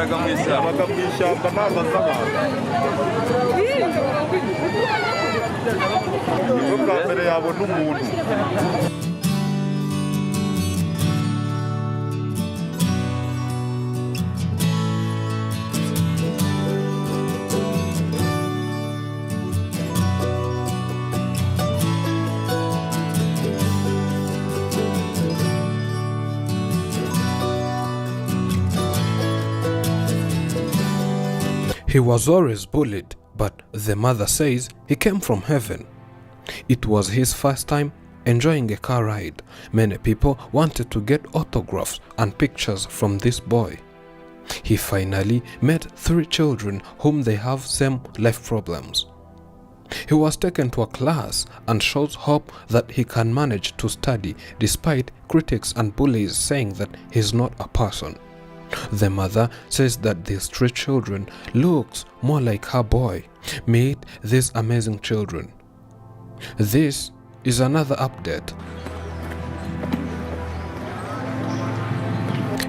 yaberaga mu ishyamba n'amazi abantu nibwo bwa mbere yabona umuntu. He was always bullied, but the mother says he came from heaven. It was his first time enjoying a car ride. Many people wanted to get autographs and pictures from this boy. He finally met 3 children whom they have same life problems. He was taken to a class and shows hope that he can manage to study despite critics and bullies saying that he's not a person. The mother says that these 3 children looks more like her boy. Meet these amazing children. This is another update.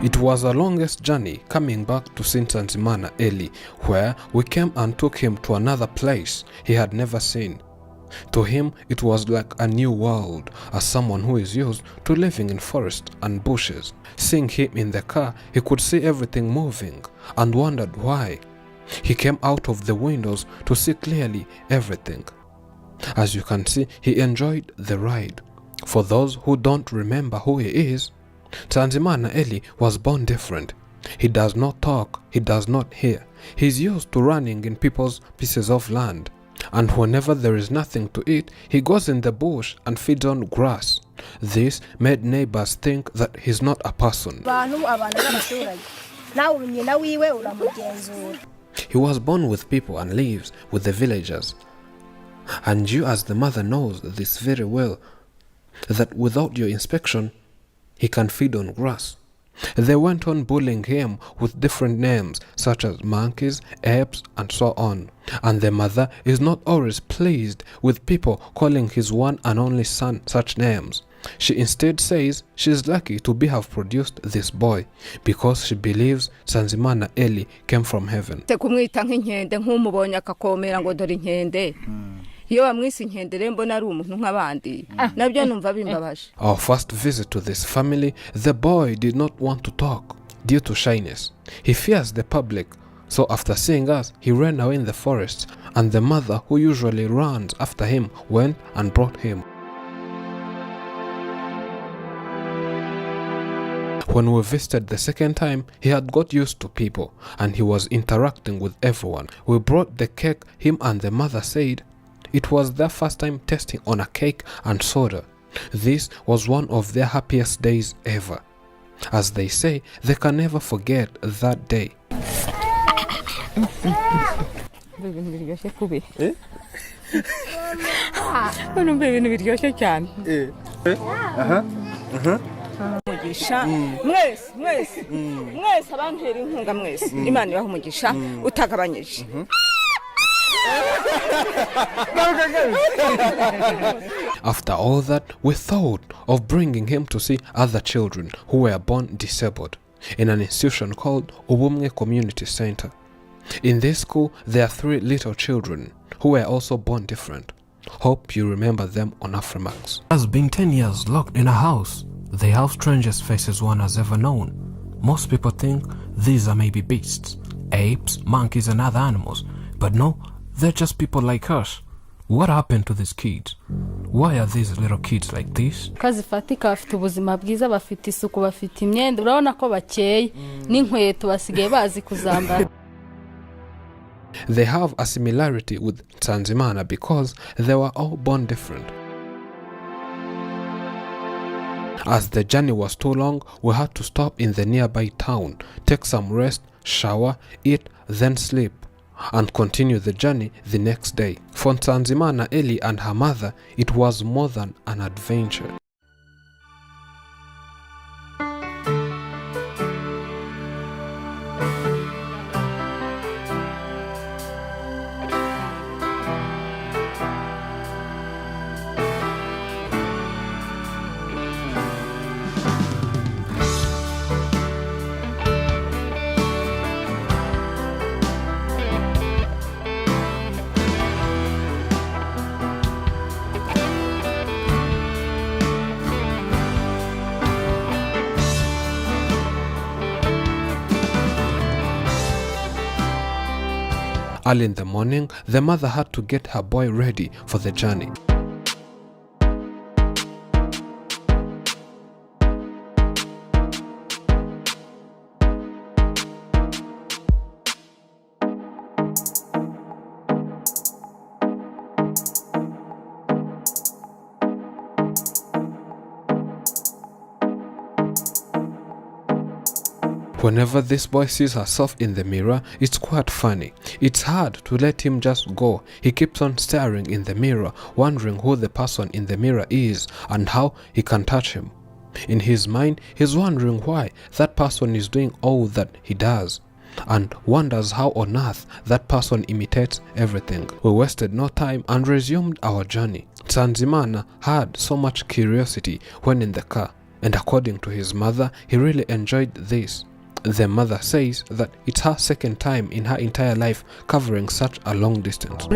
It was a longest journey coming back to St. Nsanzimana Eli, where we came and took him to another place he had never seen. To him, it was like a new world, as someone who is used to living in forest and bushes. Seeing him in the car, he could see everything moving and wondered why. He came out of the windows to see clearly everything. As you can see, he enjoyed the ride. For those who don't remember who he is, Nsanzimana Eli was born different. He does not talk, he does not hear. He's used to running in people's pieces of land. And whenever there is nothing to eat, he goes in the bush and feeds on grass. This made neighbors think that he's not a person. He was born with people and lives with the villagers. And you as the mother knows this very well, that without your inspection, he can feed on grass. They went on bullying him with different names such as monkeys, apes, and so on. And the mother is not always pleased with people calling his one and only son such names. She instead says she is lucky to have produced this boy because she believes Nsanzimana Eli came from heaven. Our first visit to this family, the boy did not want to talk due to shyness. He fears the public, so after seeing us, he ran away in the forest, and the mother, who usually runs after him, went and brought him. When we visited the second time, he had got used to people, and he was interacting with everyone. We brought the cake. Him and the mother said it was their first time tasting on a cake and soda. This was one of their happiest days ever. As they say, they can never forget that day. After all that, we thought of bringing him to see other children who were born disabled in an institution called Ubumwe Community Center. In this school, there are 3 little children who were also born different. Hope you remember them on Afrimax. It has been 10 years locked in a house. They have strangest faces one has ever known. Most people think these are maybe beasts, apes, monkeys and other animals. But no, they're just people like us. What happened to these kids? Why are these little kids like this? Kazifatika bafite ubuzima bwiza, bafite isuku, bafite imyenda, urabona ko bakeye n'inkweto basigaye bazi kuzambara. They have a similarity with Nsanzimana because they were all born different. As the journey was too long, we had to stop in the nearby town, take some rest, shower, eat, then sleep, and continue the journey the next day. For Nsanzimana Eli and her mother, it was more than an adventure. Early in the morning, the mother had to get her boy ready for the journey. Whenever this boy sees herself in the mirror, it's quite funny. It's hard to let him just go. He keeps on staring in the mirror, wondering who the person in the mirror is and how he can touch him. In his mind, he's wondering why that person is doing all that he does, and wonders how on earth that person imitates everything. We wasted no time and resumed our journey. Nsanzimana had so much curiosity when in the car, and according to his mother, he really enjoyed this. The mother says that it's her second time in her entire life covering such a long distance.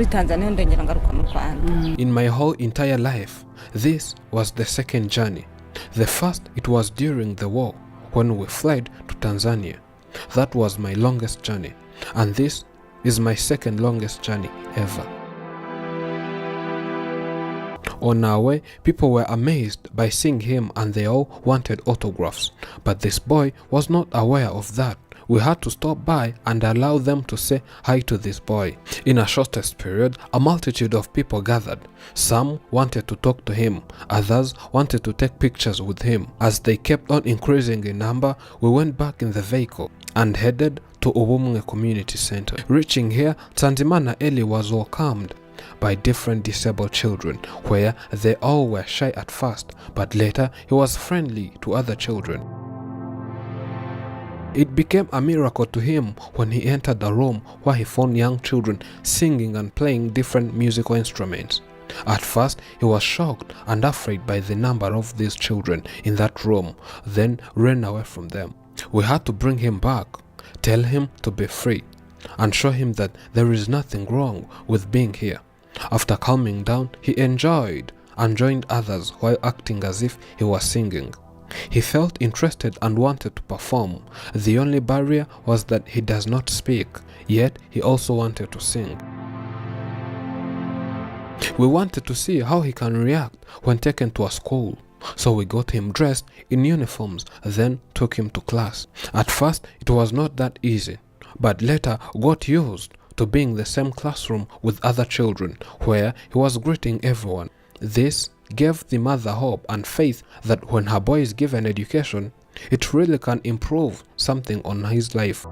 In my whole entire life, this was the second journey. The first, it was during the war when we fled to Tanzania. That was my longest journey, and this is my second longest journey ever. On our way, people were amazed by seeing him and they all wanted autographs. But this boy was not aware of that. We had to stop by and allow them to say hi to this boy. In a shortest period, a multitude of people gathered. Some wanted to talk to him, others wanted to take pictures with him. As they kept on increasing in number, we went back in the vehicle and headed to Ubumwe Community Center. Reaching here, Nsanzimana Eli was welcomed by different disabled children, where they all were shy at first, but later he was friendly to other children. It became a miracle to him when he entered the room where he found young children singing and playing different musical instruments. At first, he was shocked and afraid by the number of these children in that room, then ran away from them. We had to bring him back, tell him to be free, and show him that there is nothing wrong with being here. After calming down, he enjoyed and joined others while acting as if he was singing. He felt interested and wanted to perform. The only barrier was that he does not speak, yet he also wanted to sing. We wanted to see how he can react when taken to a school, so we got him dressed in uniforms, then took him to class. At first, it was not that easy, but later got used to being in the same classroom with other children, where he was greeting everyone. This gave the mother hope and faith that when her boy is given education, it really can improve something on his life.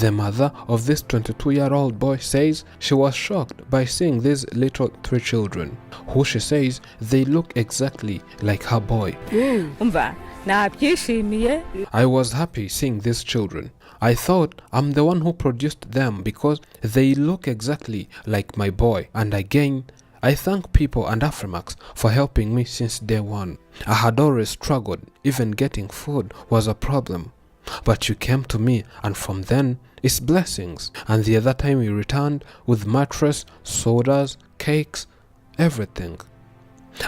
The mother of this 22-year-old boy says she was shocked by seeing these little 3 children, who she says they look exactly like her boy. I was happy seeing these children. I thought I'm the one who produced them because they look exactly like my boy. And again, I thank people and Afrimax for helping me since day one. I had always struggled, even getting food was a problem. But you came to me, and from then, it's blessings. And the other time you returned with mattress, sodas, cakes, everything.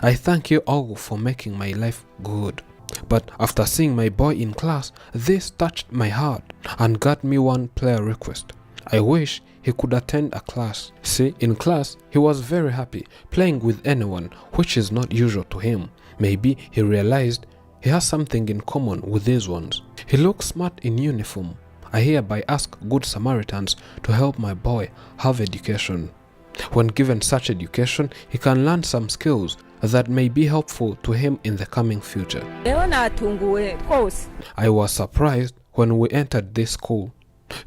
I thank you all for making my life good. But after seeing my boy in class, this touched my heart and got me one prayer request. I wish he could attend a class. See, in class, he was very happy playing with anyone, which is not usual to him. Maybe he realized he has something in common with these ones. He looks smart in uniform. I hereby ask Good Samaritans to help my boy have education. When given such education, he can learn some skills that may be helpful to him in the coming future. I was surprised when we entered this school.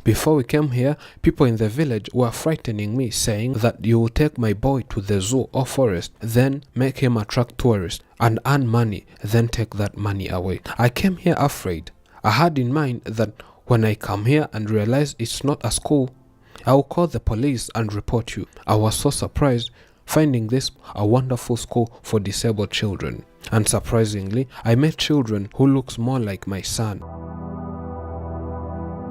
Before we came here, people in the village were frightening me, saying that you will take my boy to the zoo or forest, then make him attract tourists and earn money, then take that money away. I came here afraid. I had in mind that when I come here and realize it's not a school, I will call the police and report you. I was so surprised finding this a wonderful school for disabled children. And surprisingly, I met children who looks more like my son.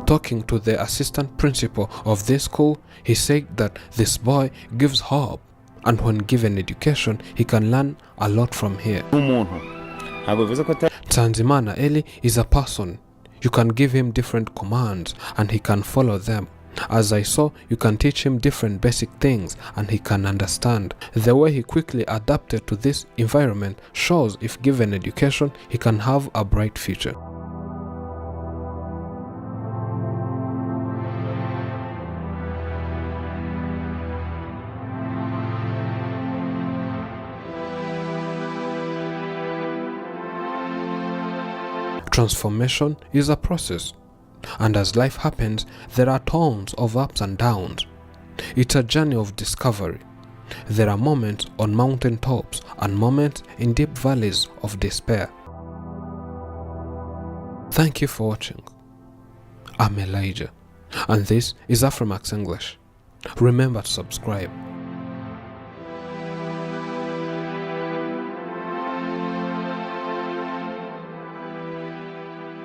Talking to the assistant principal of this school, he said that this boy gives hope, and when given education, he can learn a lot from here. Nsanzimana Eli is a person. You can give him different commands and he can follow them. As I saw, you can teach him different basic things and he can understand. The way he quickly adapted to this environment shows if given education, he can have a bright future. Transformation is a process, and as life happens, there are tons of ups and downs. It's a journey of discovery. There are moments on mountain tops and moments in deep valleys of despair. Thank you for watching. I'm Elijah, and this is Afromax English. Remember to subscribe.